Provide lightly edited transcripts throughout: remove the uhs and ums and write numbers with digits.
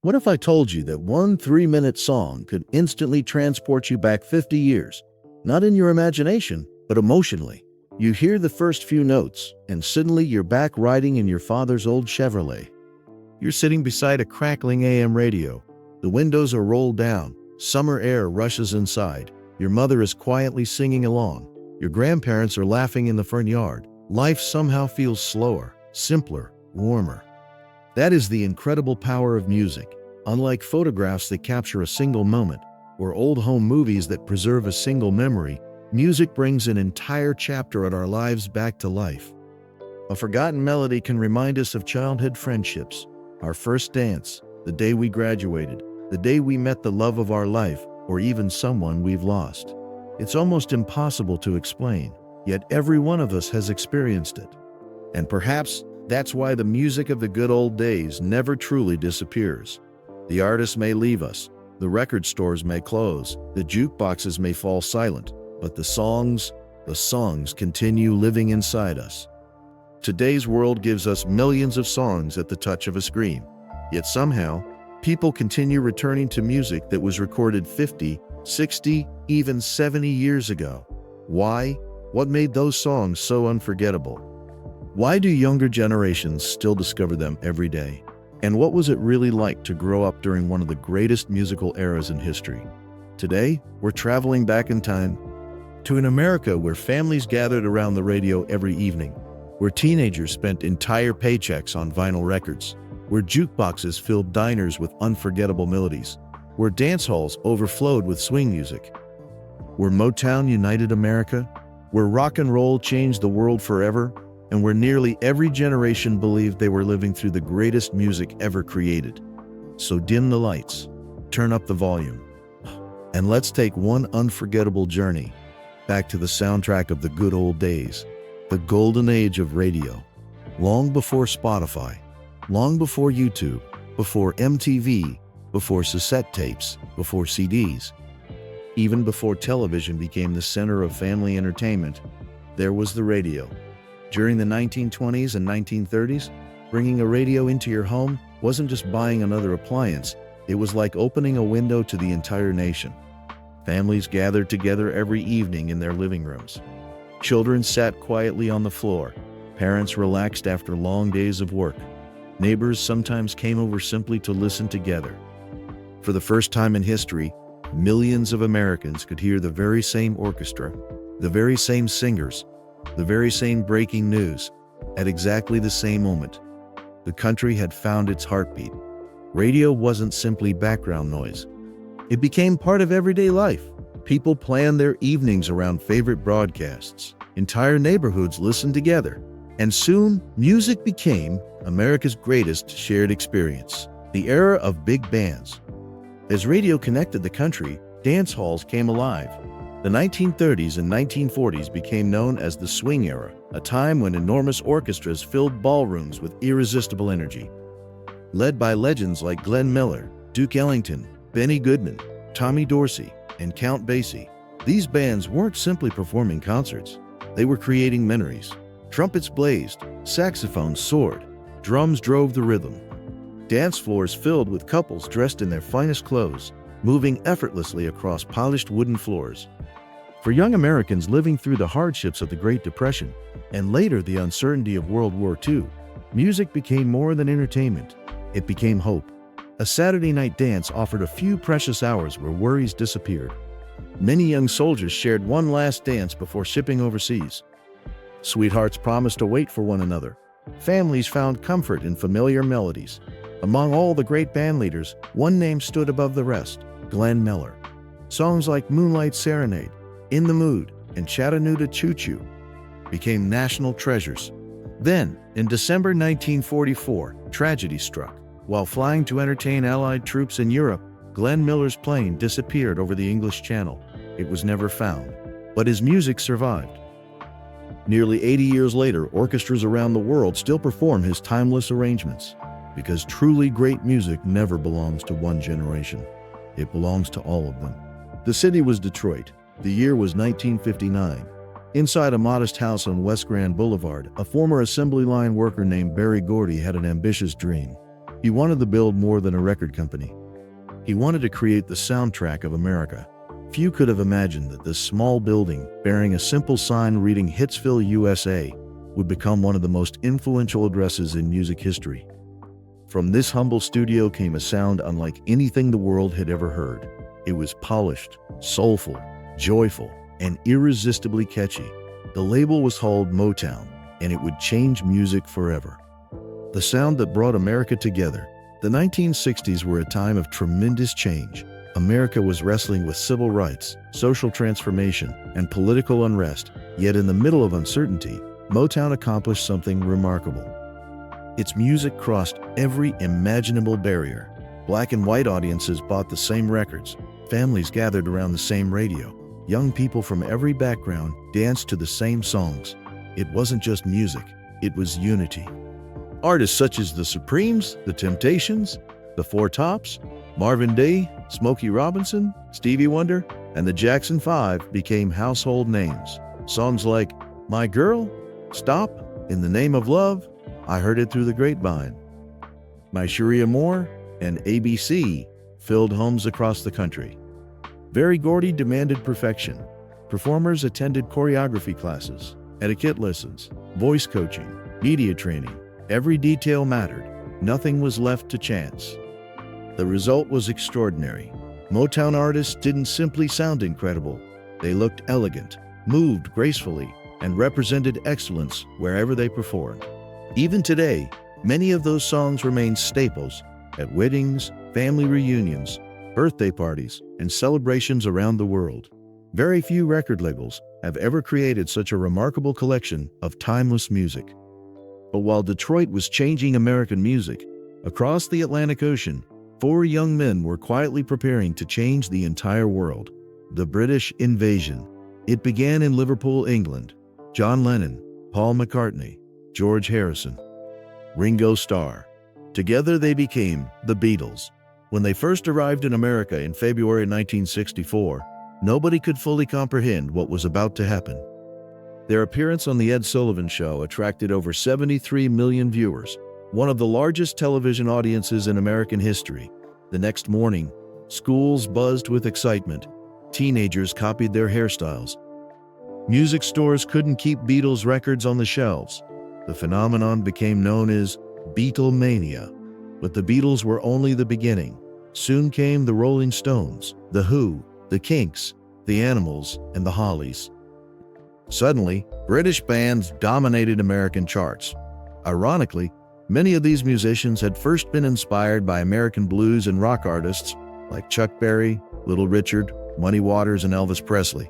What if I told you that one 3-minute song could instantly transport you back 50 years? Not in your imagination, but emotionally. You hear the first few notes, and suddenly you're back riding in your father's old Chevrolet. You're sitting beside a crackling AM radio. The windows are rolled down, summer air rushes inside. Your mother is quietly singing along. Your grandparents are laughing in the front yard. Life somehow feels slower, simpler, warmer. That is the incredible power of music. Unlike photographs that capture a single moment, or old home movies that preserve a single memory, music brings an entire chapter of our lives back to life. A forgotten melody can remind us of childhood friendships, our first dance, the day we graduated, the day we met the love of our life, or even someone we've lost. It's almost impossible to explain, yet every one of us has experienced it. And perhaps that's why the music of the good old days never truly disappears. The artists may leave us, the record stores may close, the jukeboxes may fall silent, but the songs continue living inside us. Today's world gives us millions of songs at the touch of a screen. Yet somehow, people continue returning to music that was recorded 50, 60, even 70 years ago. Why? What made those songs so unforgettable? Why do younger generations still discover them every day? And what was it really like to grow up during one of the greatest musical eras in history? Today, we're traveling back in time to an America where families gathered around the radio every evening, where teenagers spent entire paychecks on vinyl records, where jukeboxes filled diners with unforgettable melodies, where dance halls overflowed with swing music, where Motown united America, where rock and roll changed the world forever, and where nearly every generation believed they were living through the greatest music ever created. So dim the lights, turn up the volume, and let's take one unforgettable journey back to the soundtrack of the good old days, the golden age of radio. Long before Spotify, long before YouTube, before MTV, before cassette tapes, before CDs, even before television became the center of family entertainment, there was the radio. During the 1920s and 1930s, bringing a radio into your home wasn't just buying another appliance, it was like opening a window to the entire nation. Families gathered together every evening in their living rooms. Children sat quietly on the floor. Parents relaxed after long days of work. Neighbors sometimes came over simply to listen together. For the first time in history, millions of Americans could hear the very same orchestra, the very same singers, the very same breaking news, at exactly the same moment. The country had found its heartbeat. Radio wasn't simply background noise. It became part of everyday life. People planned their evenings around favorite broadcasts. Entire neighborhoods listened together. And soon, music became America's greatest shared experience. The era of big bands. As radio connected the country, dance halls came alive. The 1930s and 1940s became known as the swing era, a time when enormous orchestras filled ballrooms with irresistible energy. Led by legends like Glenn Miller, Duke Ellington, Benny Goodman, Tommy Dorsey, and Count Basie, these bands weren't simply performing concerts. They were creating memories. Trumpets blazed, saxophones soared, drums drove the rhythm. Dance floors filled with couples dressed in their finest clothes, moving effortlessly across polished wooden floors. For young Americans living through the hardships of the Great Depression, and later the uncertainty of World War II, music became more than entertainment. It became hope. A Saturday night dance offered a few precious hours where worries disappeared. Many young soldiers shared one last dance before shipping overseas. Sweethearts promised to wait for one another. Families found comfort in familiar melodies. Among all the great bandleaders, one name stood above the rest: Glenn Miller. Songs like Moonlight Serenade, In the Mood, and Chattanooga Choo Choo became national treasures. Then, in December 1944, tragedy struck. While flying to entertain Allied troops in Europe, Glenn Miller's plane disappeared over the English Channel. It was never found, but his music survived. Nearly 80 years later, orchestras around the world still perform his timeless arrangements, because truly great music never belongs to one generation. It belongs to all of them. The city was Detroit. The year was 1959. Inside a modest house on West Grand Boulevard, a former assembly line worker named Barry Gordy had an ambitious dream. He wanted to build more than a record company. He wanted to create the soundtrack of America. Few could have imagined that this small building, bearing a simple sign reading Hitsville, USA, would become one of the most influential addresses in music history. From this humble studio came a sound unlike anything the world had ever heard. It was polished, soulful, joyful, and irresistibly catchy. The label was called Motown, and it would change music forever. The sound that brought America together. The 1960s were a time of tremendous change. America was wrestling with civil rights, social transformation, and political unrest. Yet in the middle of uncertainty, Motown accomplished something remarkable. Its music crossed every imaginable barrier. Black and white audiences bought the same records. Families gathered around the same radio. Young people from every background danced to the same songs. It wasn't just music, it was unity. Artists such as the Supremes, the Temptations, the Four Tops, Marvin Gaye, Smokey Robinson, Stevie Wonder, and the Jackson 5 became household names. Songs like My Girl, Stop, In the Name of Love, I Heard It Through the Grapevine, My Cherie Amour, and ABC filled homes across the country. Very Gordy demanded perfection. Performers attended choreography classes, etiquette lessons, voice coaching, media training. Every detail mattered. Nothing was left to chance. The result was extraordinary. Motown artists didn't simply sound incredible. They looked elegant, moved gracefully, and represented excellence wherever they performed. Even today, many of those songs remain staples at weddings, family reunions, birthday parties, and celebrations around the world. Very few record labels have ever created such a remarkable collection of timeless music. But while Detroit was changing American music, across the Atlantic Ocean, 4 young men were quietly preparing to change the entire world. The British invasion. It began in Liverpool, England. John Lennon, Paul McCartney, George Harrison, Ringo Starr. Together they became the Beatles. When they first arrived in America in February 1964, nobody could fully comprehend what was about to happen. Their appearance on The Ed Sullivan Show attracted over 73 million viewers, one of the largest television audiences in American history. The next morning, schools buzzed with excitement. Teenagers copied their hairstyles. Music stores couldn't keep Beatles records on the shelves. The phenomenon became known as Beatlemania. But the Beatles were only the beginning. Soon came the Rolling Stones, The Who, The Kinks, The Animals, and The Hollies. Suddenly, British bands dominated American charts. Ironically, many of these musicians had first been inspired by American blues and rock artists like Chuck Berry, Little Richard, Muddy Waters, and Elvis Presley.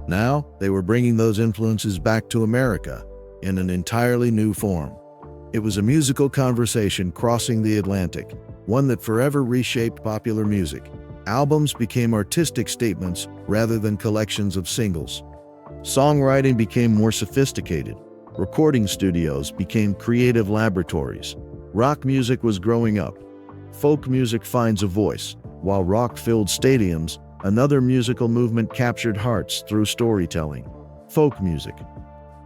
Now, they were bringing those influences back to America in an entirely new form. It was a musical conversation crossing the Atlantic, one that forever reshaped popular music. Albums became artistic statements rather than collections of singles. Songwriting became more sophisticated. Recording studios became creative laboratories. Rock music was growing up. Folk music finds a voice. While rock filled stadiums, another musical movement captured hearts through storytelling. Folk music.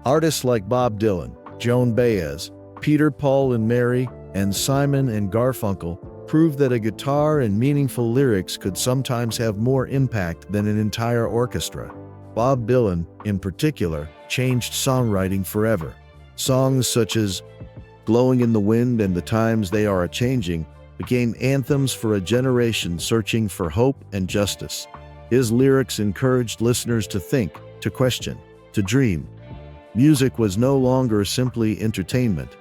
Artists like Bob Dylan, Joan Baez, Peter, Paul and Mary, and Simon and Garfunkel proved that a guitar and meaningful lyrics could sometimes have more impact than an entire orchestra. Bob Dylan, in particular, changed songwriting forever. Songs such as Blowing in the Wind and The Times They Are A-Changing became anthems for a generation searching for hope and justice. His lyrics encouraged listeners to think, to question, to dream. Music was no longer simply entertainment.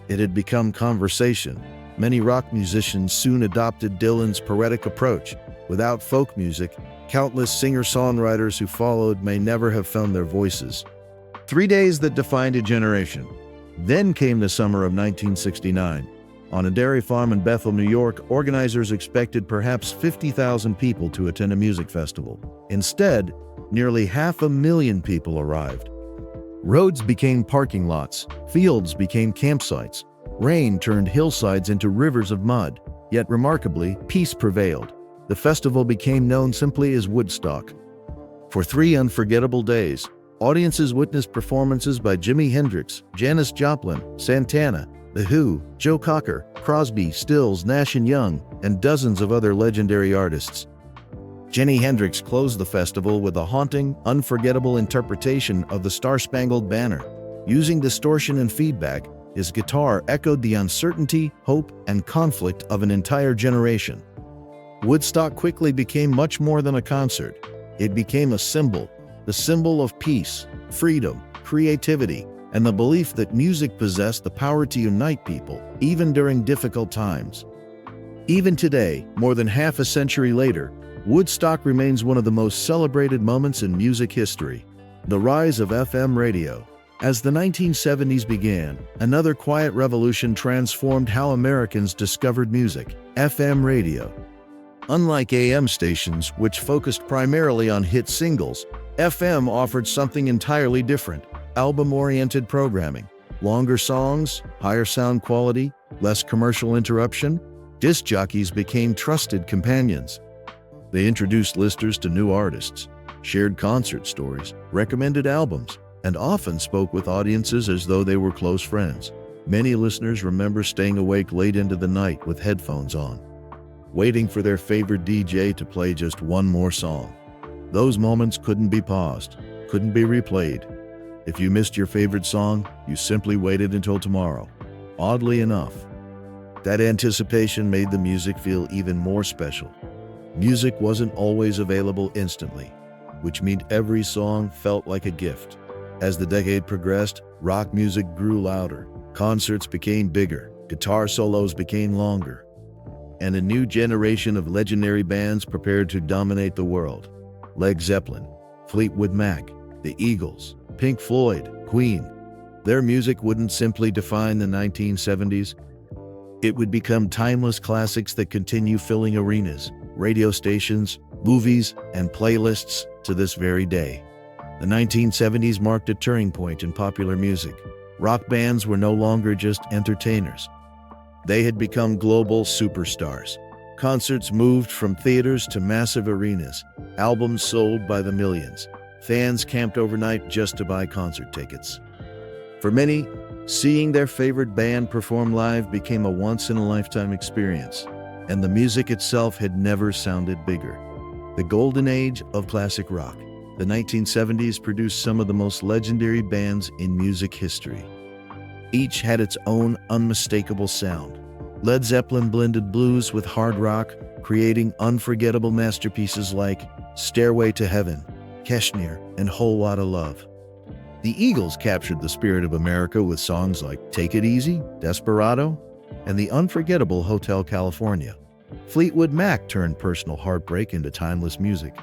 It had become conversation. Many rock musicians soon adopted Dylan's poetic approach. Without folk music, countless singer-songwriters who followed may never have found their voices. 3 days that defined a generation. Then came the summer of 1969. On a dairy farm in Bethel, New York, organizers expected perhaps 50,000 people to attend a music festival. Instead, nearly 500,000 people arrived. Roads became parking lots, fields became campsites, rain turned hillsides into rivers of mud. Yet remarkably, peace prevailed. The festival became known simply as Woodstock. For 3 unforgettable days, audiences witnessed performances by Jimi Hendrix, Janis Joplin, Santana, The Who, Joe Cocker, Crosby, Stills, Nash & Young, and dozens of other legendary artists. Jimi Hendrix closed the festival with a haunting, unforgettable interpretation of the Star-Spangled Banner. Using distortion and feedback, his guitar echoed the uncertainty, hope, and conflict of an entire generation. Woodstock quickly became much more than a concert. It became a symbol, the symbol of peace, freedom, creativity, and the belief that music possessed the power to unite people, even during difficult times. Even today, more than half a century later, Woodstock remains one of the most celebrated moments in music history. The rise of FM radio. As the 1970s began, another quiet revolution transformed how Americans discovered music: FM radio. Unlike AM stations, which focused primarily on hit singles, FM offered something entirely different: album-oriented programming. Longer songs, higher sound quality, less commercial interruption. Disc jockeys became trusted companions. They introduced listeners to new artists, shared concert stories, recommended albums, and often spoke with audiences as though they were close friends. Many listeners remember staying awake late into the night with headphones on, waiting for their favorite DJ to play just one more song. Those moments couldn't be paused, couldn't be replayed. If you missed your favorite song, you simply waited until tomorrow. Oddly enough, that anticipation made the music feel even more special. Music wasn't always available instantly, which meant every song felt like a gift. As the decade progressed, rock music grew louder, concerts became bigger, guitar solos became longer, and a new generation of legendary bands prepared to dominate the world. Led Zeppelin, Fleetwood Mac, the Eagles, Pink Floyd, Queen. Their music wouldn't simply define the 1970s. It would become timeless classics that continue filling arenas, radio stations, movies, and playlists to this very day. The 1970s marked a turning point in popular music. Rock bands were no longer just entertainers. They had become global superstars. Concerts moved from theaters to massive arenas. Albums sold by the millions. Fans camped overnight just to buy concert tickets. For many, seeing their favorite band perform live became a once-in-a-lifetime experience, and the music itself had never sounded bigger. The golden age of classic rock. The 1970s produced some of the most legendary bands in music history. Each had its own unmistakable sound. Led Zeppelin blended blues with hard rock, creating unforgettable masterpieces like Stairway to Heaven, Kashmir, and Whole Lotta Love. The Eagles captured the spirit of America with songs like Take It Easy, Desperado, and the unforgettable Hotel California. Fleetwood Mac turned personal heartbreak into timeless music.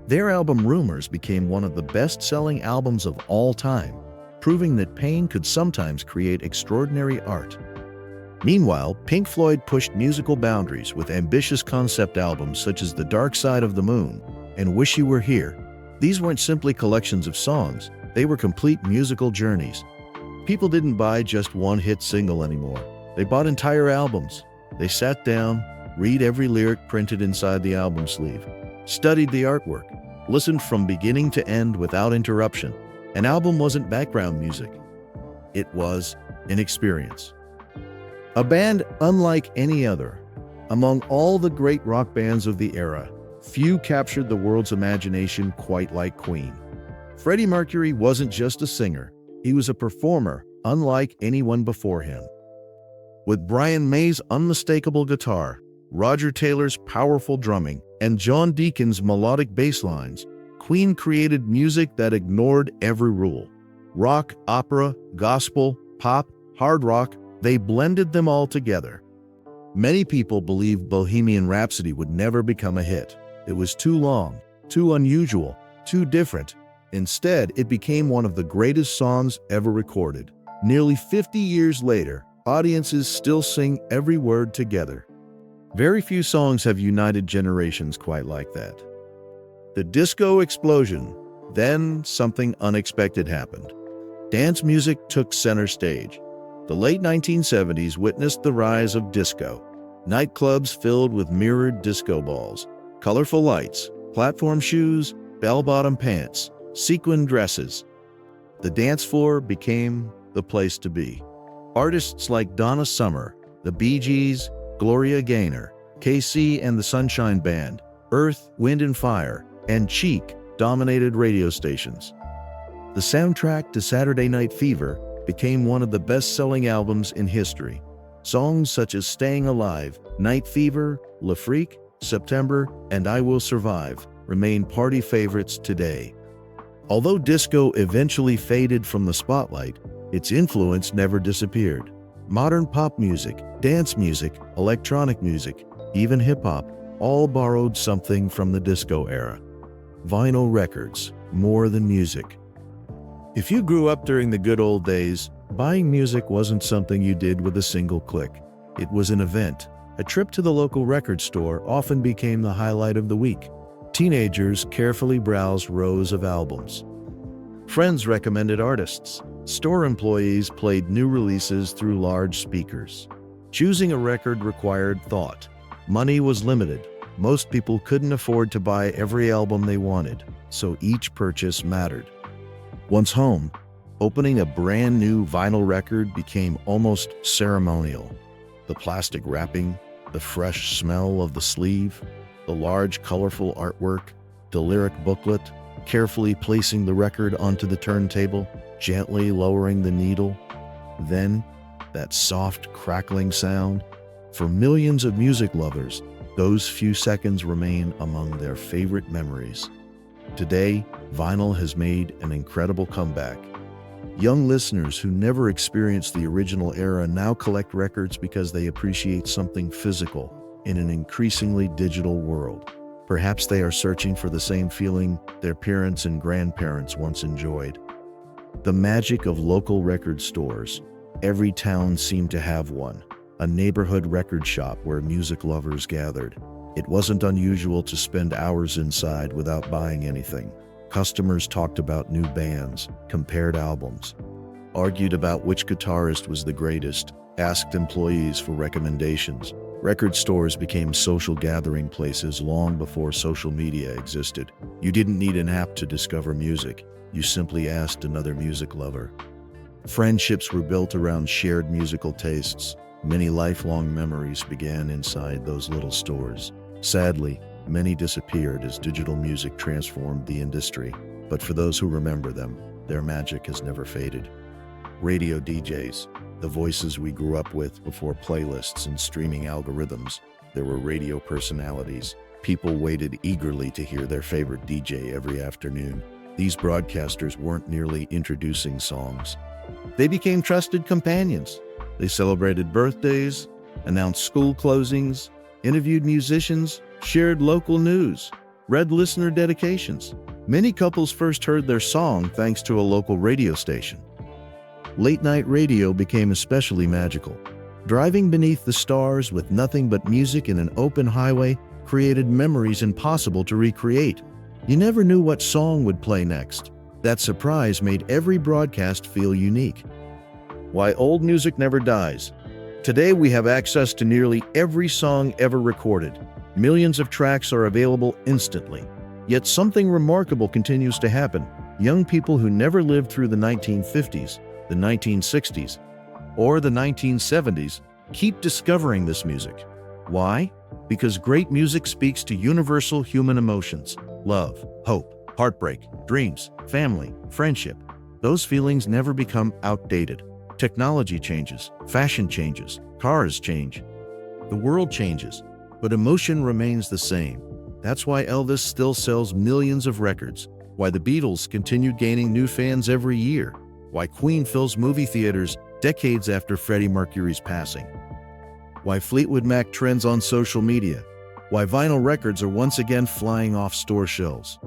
Their album Rumors became one of the best-selling albums of all time, proving that pain could sometimes create extraordinary art. Meanwhile, Pink Floyd pushed musical boundaries with ambitious concept albums such as The Dark Side of the Moon and Wish You Were Here. These weren't simply collections of songs, they were complete musical journeys. People didn't buy just one hit single anymore. They bought entire albums. They sat down, read every lyric printed inside the album sleeve, studied the artwork, listened from beginning to end without interruption. An album wasn't background music. It was an experience. A band unlike any other. Among all the great rock bands of the era, few captured the world's imagination quite like Queen. Freddie Mercury wasn't just a singer, he was a performer unlike anyone before him. With Brian May's unmistakable guitar, Roger Taylor's powerful drumming, and John Deacon's melodic bass lines, Queen created music that ignored every rule. Rock, opera, gospel, pop, hard rock, they blended them all together. Many people believed Bohemian Rhapsody would never become a hit. It was too long, too unusual, too different. Instead, it became one of the greatest songs ever recorded. Nearly 50 years later, audiences still sing every word together. Very few songs have united generations quite like that. The disco explosion. Then something unexpected happened. Dance music took center stage. The late 1970s witnessed the rise of disco. Nightclubs filled with mirrored disco balls, colorful lights, platform shoes, bell-bottom pants, sequin dresses. The dance floor became the place to be. Artists like Donna Summer, the Bee Gees, Gloria Gaynor, KC and the Sunshine Band, Earth, Wind and Fire, and Cheek dominated radio stations. The soundtrack to Saturday Night Fever became one of the best-selling albums in history. Songs such as Staying Alive, Night Fever, Le Freak, September, and I Will Survive remain party favorites today. Although disco eventually faded from the spotlight, its influence never disappeared. Modern pop music, dance music, electronic music, even hip-hop, all borrowed something from the disco era. Vinyl records, more than music. If you grew up during the good old days, buying music wasn't something you did with a single click. It was an event. A trip to the local record store often became the highlight of the week. Teenagers carefully browsed rows of albums. Friends recommended artists. Store employees played new releases through large speakers. Choosing a record required thought. Money was limited. Most people couldn't afford to buy every album they wanted, so each purchase mattered. Once home, opening a brand new vinyl record became almost ceremonial. The plastic wrapping, the fresh smell of the sleeve, the large colorful artwork, the lyric booklet, carefully placing the record onto the turntable, gently lowering the needle. Then, that soft crackling sound. For millions of music lovers, those few seconds remain among their favorite memories. Today, vinyl has made an incredible comeback. Young listeners who never experienced the original era now collect records because they appreciate something physical in an increasingly digital world. Perhaps they are searching for the same feeling their parents and grandparents once enjoyed. The magic of local record stores. Every town seemed to have one, a neighborhood record shop where music lovers gathered. It wasn't unusual to spend hours inside without buying anything. Customers talked about new bands, compared albums, argued about which guitarist was the greatest, asked employees for recommendations. Record stores became social gathering places long before social media existed. You didn't need an app to discover music. You simply asked another music lover. Friendships were built around shared musical tastes. Many lifelong memories began inside those little stores. Sadly, many disappeared as digital music transformed the industry, but for those who remember them, their magic has never faded. Radio DJs, the voices we grew up with before playlists and streaming algorithms. There were radio personalities. People waited eagerly to hear their favorite DJ every afternoon. These broadcasters weren't merely introducing songs. They became trusted companions. They celebrated birthdays, announced school closings, interviewed musicians, shared local news, read listener dedications. Many couples first heard their song thanks to a local radio station. Late-night radio became especially magical. Driving beneath the stars with nothing but music in an open highway created memories impossible to recreate. You never knew what song would play next. That surprise made every broadcast feel unique. Why old music never dies. Today we have access to nearly every song ever recorded. Millions of tracks are available instantly. Yet something remarkable continues to happen. Young people who never lived through the 1950s, the 1960s, or the 1970s keep discovering this music. Why? Because great music speaks to universal human emotions: love, hope, heartbreak, dreams, family, friendship. Those feelings never become outdated. Technology changes, fashion changes, cars change. The world changes, but emotion remains the same. That's why Elvis still sells millions of records, why the Beatles continue gaining new fans every year, why Queen fills movie theaters decades after Freddie Mercury's passing, why Fleetwood Mac trends on social media, why vinyl records are once again flying off store shelves,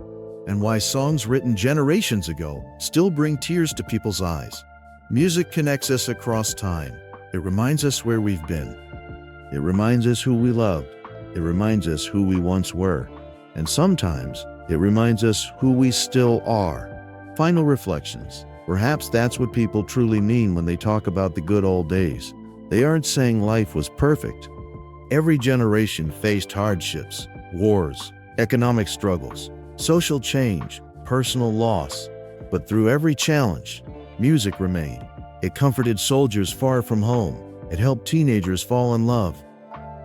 and why songs written generations ago still bring tears to people's eyes. Music connects us across time. It reminds us where we've been. It reminds us who we loved. It reminds us who we once were. And sometimes, it reminds us who we still are. Final reflections. Perhaps that's what people truly mean when they talk about the good old days. They aren't saying life was perfect. Every generation faced hardships, wars, economic struggles, social change, personal loss. But through every challenge, music remained. It comforted soldiers far from home. It helped teenagers fall in love.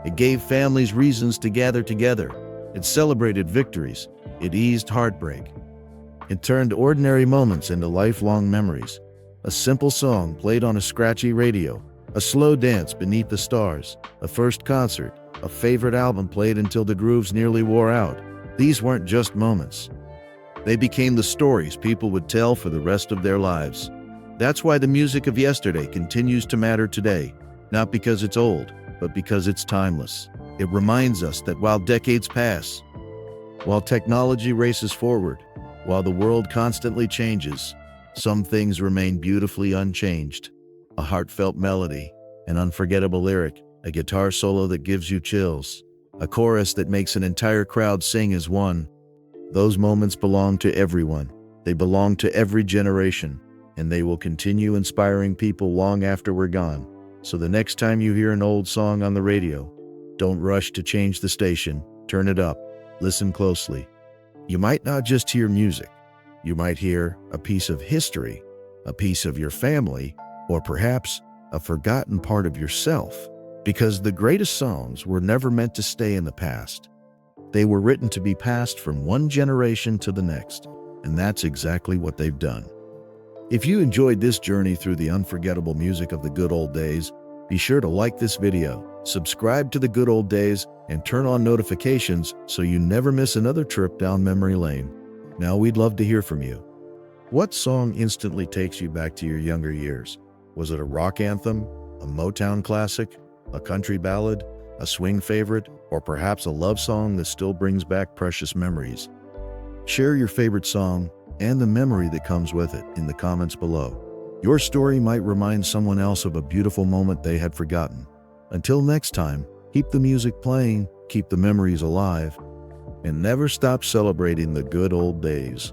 It gave families reasons to gather together. It celebrated victories. It eased heartbreak. It turned ordinary moments into lifelong memories. A simple song played on a scratchy radio, a slow dance beneath the stars, a first concert, a favorite album played until the grooves nearly wore out. These weren't just moments. They became the stories people would tell for the rest of their lives. That's why the music of yesterday continues to matter today, not because it's old, but because it's timeless. It reminds us that while decades pass, while technology races forward, while the world constantly changes, some things remain beautifully unchanged. A heartfelt melody, an unforgettable lyric, a guitar solo that gives you chills, a chorus that makes an entire crowd sing as one. Those moments belong to everyone. They belong to every generation, and they will continue inspiring people long after we're gone. So the next time you hear an old song on the radio, don't rush to change the station. Turn it up. Listen closely. You might not just hear music. You might hear a piece of history, a piece of your family, or perhaps a forgotten part of yourself. Because the greatest songs were never meant to stay in the past. They were written to be passed from one generation to the next, and that's exactly what they've done. If you enjoyed this journey through the unforgettable music of the good old days, be sure to like this video, subscribe to the good old days, and turn on notifications so you never miss another trip down memory lane. Now we'd love to hear from you. What song instantly takes you back to your younger years? Was it a rock anthem, a Motown classic, a country ballad, a swing favorite, or perhaps a love song that still brings back precious memories? Share your favorite song and the memory that comes with it in the comments below. Your story might remind someone else of a beautiful moment they had forgotten. Until next time, keep the music playing, keep the memories alive, and never stop celebrating the good old days.